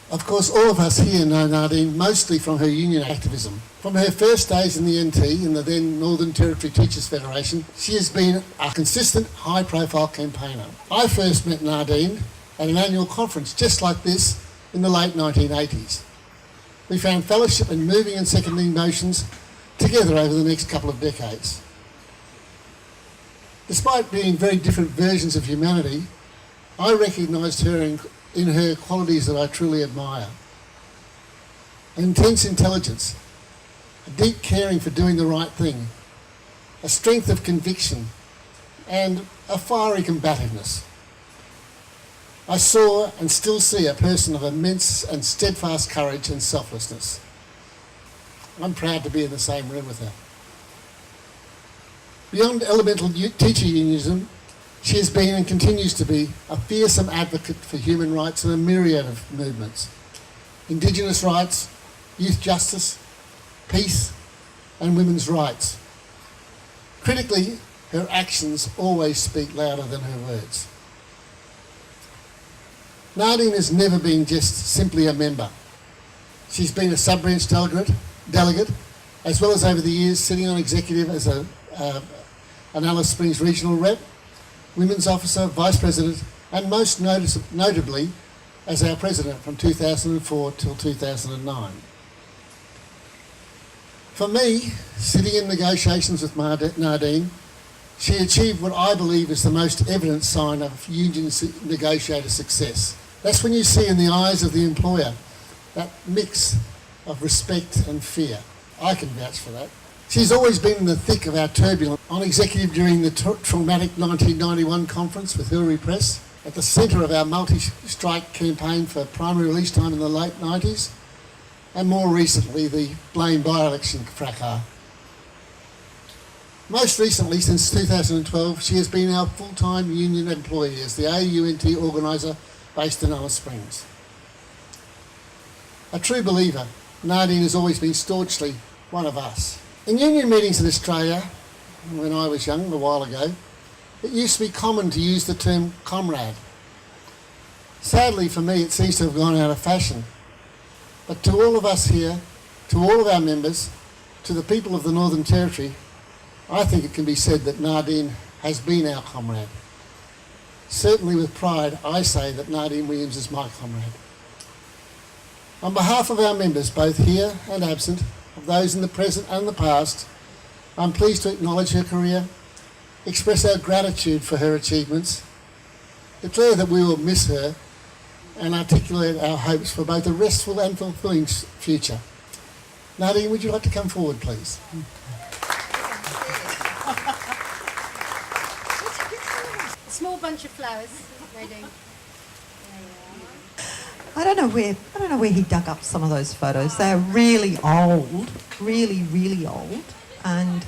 Of course, all of us here know Nadine mostly from her union activism. From her first days in the NT, in the then Northern Territory Teachers Federation, she has been a consistent, high-profile campaigner. I first met Nadine at an annual conference just like this in the late 1980s. We found fellowship in moving and seconding motions together over the next couple of decades. Despite being very different versions of humanity, I recognised her in her qualities that I truly admire. An intense intelligence, a deep caring for doing the right thing, a strength of conviction, and a fiery combativeness. I saw and still see a person of immense and steadfast courage and selflessness. I'm proud to be in the same room with her. Beyond elemental teacher unionism, she has been and continues to be a fearsome advocate for human rights in a myriad of movements. Indigenous rights, youth justice, peace, and women's rights. Critically, her actions always speak louder than her words. Nadine has never been just simply a member. She's been a sub-branch delegate, as well as over the years sitting on executive as an Alice Springs regional rep, women's officer, vice president, and most notably as our president from 2004 till 2009. For me, sitting in negotiations with Nadine, she achieved what I believe is the most evident sign of union negotiator success. That's when you see in the eyes of the employer that mix of respect and fear. I can vouch for that. She's always been in the thick of our turbulence, on executive during the traumatic 1991 conference with Hillary Press, at the centre of our multi-strike campaign for primary release time in the late 90s, and more recently the Blaine by-election fracas. Most recently, since 2012, she has been our full-time union employee as the AEU NT organiser based in Alice Springs. A true believer, Nadine has always been staunchly one of us. In union meetings in Australia, when I was young, a while ago, it used to be common to use the term comrade. Sadly for me, it seems to have gone out of fashion. But to all of us here, to all of our members, to the people of the Northern Territory, I think it can be said that Nadine has been our comrade. Certainly with pride, I say that Nadine Williams is my comrade. On behalf of our members, both here and absent, of those in the present and the past, I'm pleased to acknowledge her career, express our gratitude for her achievements, declare that we will miss her, and articulate our hopes for both a restful and fulfilling future. Nadine, would you like to come forward, please? A small bunch of flowers, Nadine. I don't know where he dug up some of those photos. They're really old, really old, and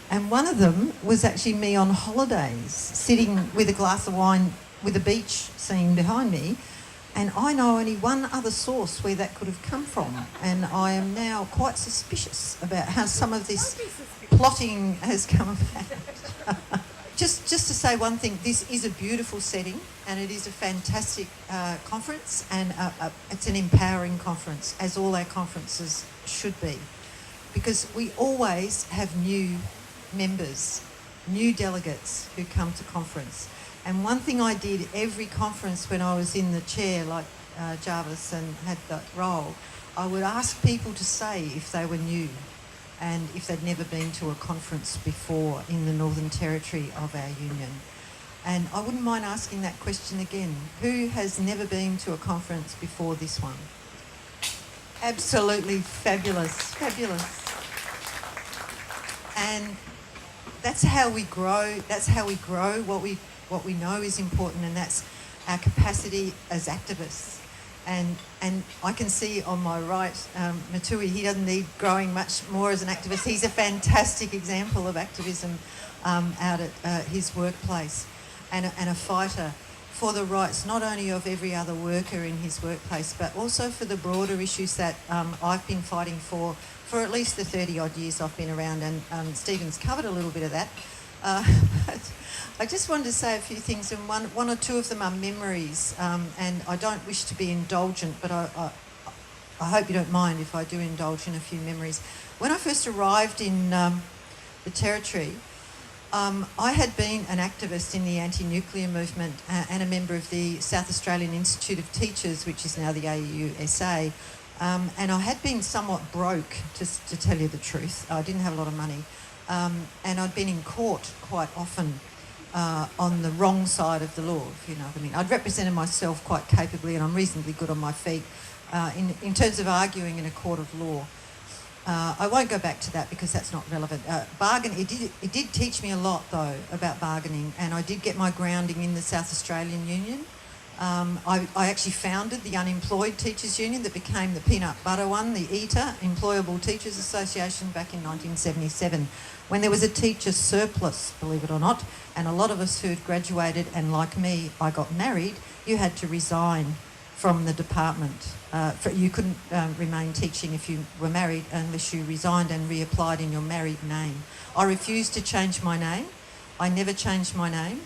and one of them was actually me on holidays, sitting with a glass of wine with a beach scene behind me, and I know only one other source where that could have come from, and I am now quite suspicious about how some of this plotting has come about. Just to say one thing, this is a beautiful setting and it is a fantastic conference, and it's an empowering conference, as all our conferences should be, because we always have new members, new delegates who come to conference. And one thing I did every conference when I was in the chair, like Jarvis, and had that role, I would ask people to say if they were new and if they'd never been to a conference before in the Northern Territory of our union. And I wouldn't mind asking that question again. Who has never been to a conference before this one? Absolutely fabulous, fabulous. And that's how we grow. That's how we grow what we know is important, and that's our capacity as activists. And I can see on my right, Matui, he doesn't need growing much more as an activist. He's a fantastic example of activism out at his workplace, and a fighter for the rights not only of every other worker in his workplace, but also for the broader issues that I've been fighting for at least the 30 odd years I've been around, and Stephen's covered a little bit of that. But I just wanted to say a few things, and one or two of them are memories, and I don't wish to be indulgent, but I hope you don't mind if I do indulge in a few memories. When I first arrived in the Territory, I had been an activist in the anti-nuclear movement and a member of the South Australian Institute of Teachers, which is now the AEU SA, and I had been somewhat broke, to tell you the truth. I didn't have a lot of money, and I'd been in court quite often on the wrong side of the law, if you know what I mean. I'd represented myself quite capably, and I'm reasonably good on my feet in terms of arguing in a court of law. I won't go back to that because that's not relevant. It did teach me a lot, though, about bargaining, and I did get my grounding in the South Australian Union. I actually founded the Unemployed Teachers Union that became the peanut butter one, the ETA, Employable Teachers Association, back in 1977, when there was a teacher surplus, believe it or not, and a lot of us who had graduated, and like me, I got married, you had to resign from the department. You couldn't remain teaching if you were married unless you resigned and reapplied in your married name. I refused to change my name. I never changed my name,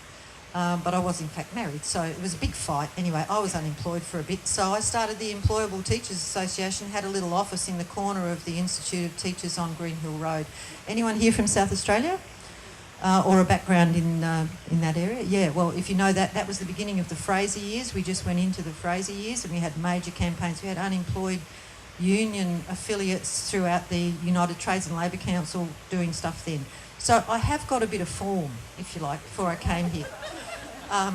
but I was in fact married, so it was a big fight. Anyway, I was unemployed for a bit, so I started the Employable Teachers Association, had a little office in the corner of the Institute of Teachers on Green Hill Road. Anyone here from South Australia? Or a background in that area? Yeah, well, if you know that was the beginning of the Fraser years. We just went into the Fraser years and we had major campaigns. We had unemployed union affiliates throughout the United Trades and Labour Council doing stuff then. So I have got a bit of form, if you like, before I came here. I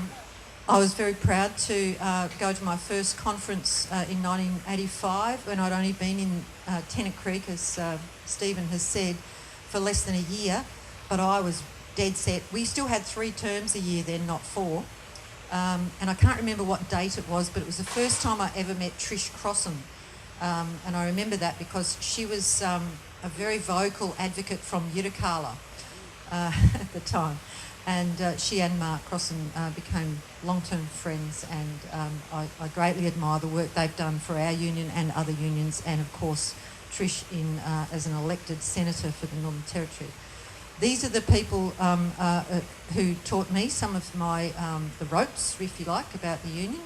was very proud to go to my first conference in 1985 when I'd only been in Tennant Creek, as Stephen has said, for less than a year, but I was dead set. We still had 3 terms a year then, not 4. And I can't remember what date it was, but it was the first time I ever met Trish Crossan. And I remember that because she was a very vocal advocate from Utakala at the time. And she and Mark Crossan became long-term friends, and I greatly admire the work they've done for our union and other unions, and of course Trish as an elected senator for the Northern Territory. These are the people who taught me some of my the ropes, if you like, about the union.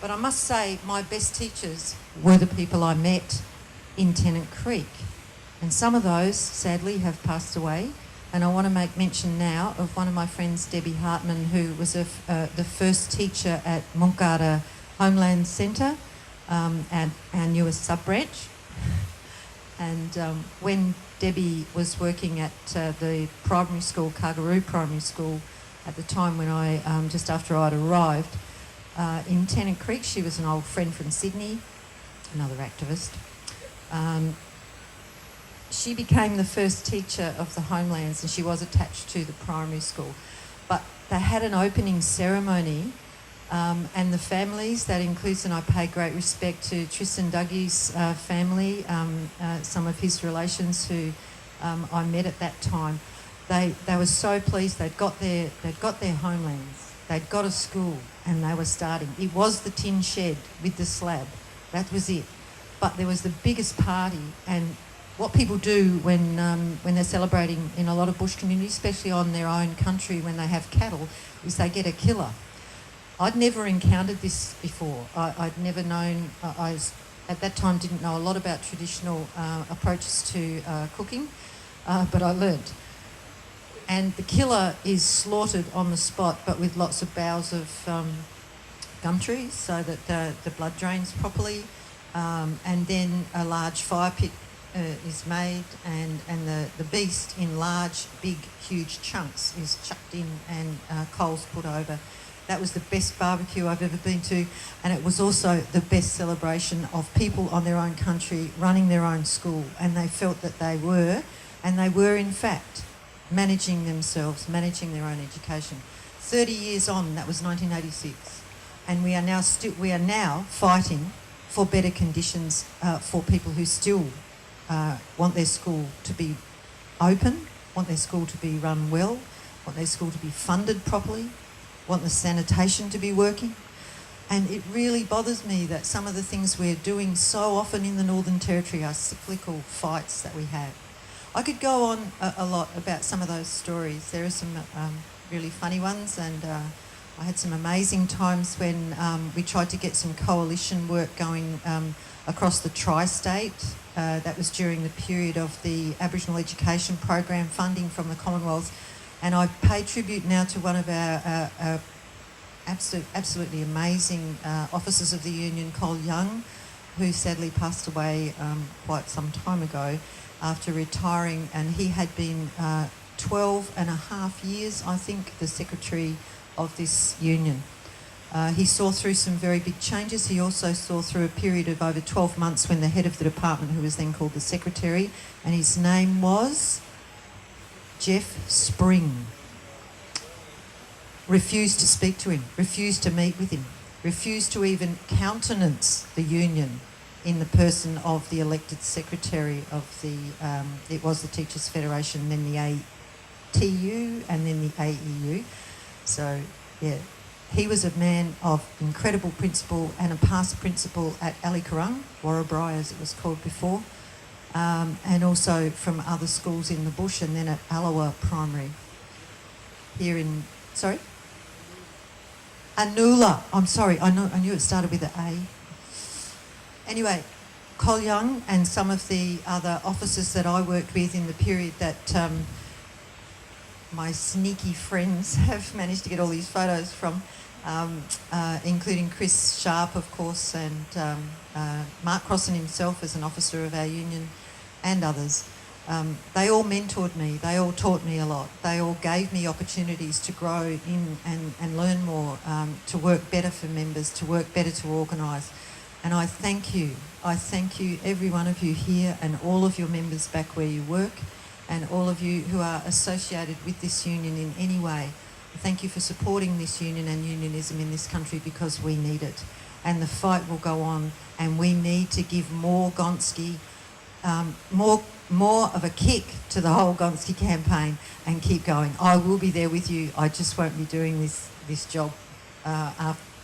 But I must say my best teachers were the people I met in Tennant Creek. And some of those, sadly, have passed away. And I want to make mention now of one of my friends, Debbie Hartman, who was the first teacher at Moncada Homeland Centre, at our newest sub-branch. And when Debbie was working at the primary school, Kargaroo Primary School, at the time when just after I'd arrived, in Tennant Creek, she was an old friend from Sydney, another activist. She became the first teacher of the Homelands, and she was attached to the primary school. But they had an opening ceremony, and the families, that includes, and I pay great respect to Tristan Dougie's family, some of his relations who I met at that time. They were so pleased. They'd got their Homelands, they'd got a school, and they were starting. It was the tin shed with the slab. That was it. But there was the biggest party, and what people do when they're celebrating in a lot of bush communities, especially on their own country when they have cattle, is they get a killer. I'd never encountered this before. I'd never known, at that time didn't know a lot about traditional approaches to cooking, but I learnt. And the killer is slaughtered on the spot, but with lots of boughs of gum trees so that the blood drains properly, and then a large fire pit is made, and the beast in large, big, huge chunks is chucked in, and coals put over. That was the best barbecue I've ever been to, and it was also the best celebration of people on their own country running their own school, and they felt that they were in fact managing themselves, managing their own education. 30 years on, that was 1986, and we are now fighting for better conditions for people who still want their school to be open, want their school to be run well, want their school to be funded properly, want the sanitation to be working. And it really bothers me that some of the things we're doing so often in the Northern Territory are cyclical fights that we have. I could go on a lot about some of those stories. There are some really funny ones, and I had some amazing times when we tried to get some coalition work going across the tri-state. That was during the period of the Aboriginal Education Program funding from the Commonwealth. And I pay tribute now to one of our absolutely amazing officers of the Union, Col Young, who sadly passed away quite some time ago after retiring. And he had been 12 and a half years, I think, the secretary of this union. He saw through some very big changes. He also saw through a period of over 12 months when the head of the department, who was then called the secretary, and his name was Jeff Spring, refused to speak to him, refused to meet with him, refused to even countenance the union in the person of the elected secretary of the, it was the Teachers Federation, then the ATU, and then the AEU. So, yeah, he was a man of incredible principle and a past principal at Alikarung, Warrabri as it was called before, and also from other schools in the bush, and then at Alawa Primary here in, sorry? Anula, I'm sorry, I knew it started with an A. Anyway, Col Young and some of the other officers that I worked with in the period that my sneaky friends have managed to get all these photos from, including Chris Sharp, of course, and Mark Crossan himself as an officer of our union, and others. They all mentored me. They all taught me a lot. They all gave me opportunities to grow in and learn more, to work better for members, to work better to organise. And I thank you. I thank you, every one of you here, and all of your members back where you work, and all of you who are associated with this union in any way. Thank you for supporting this union and unionism in this country, because we need it. And the fight will go on, and we need to give more Gonski, more of a kick to the whole Gonski campaign, and keep going. I will be there with you. I just won't be doing this job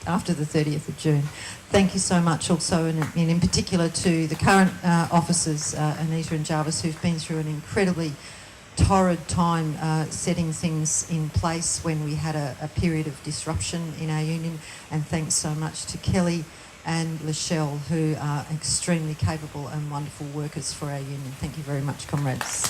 after the 30th of June. Thank you so much also, and in particular to the current officers, Anita and Jarvis, who've been through an incredibly torrid time setting things in place when we had a period of disruption in our union. And thanks so much to Kelly and Lachelle, who are extremely capable and wonderful workers for our union. Thank you very much, comrades.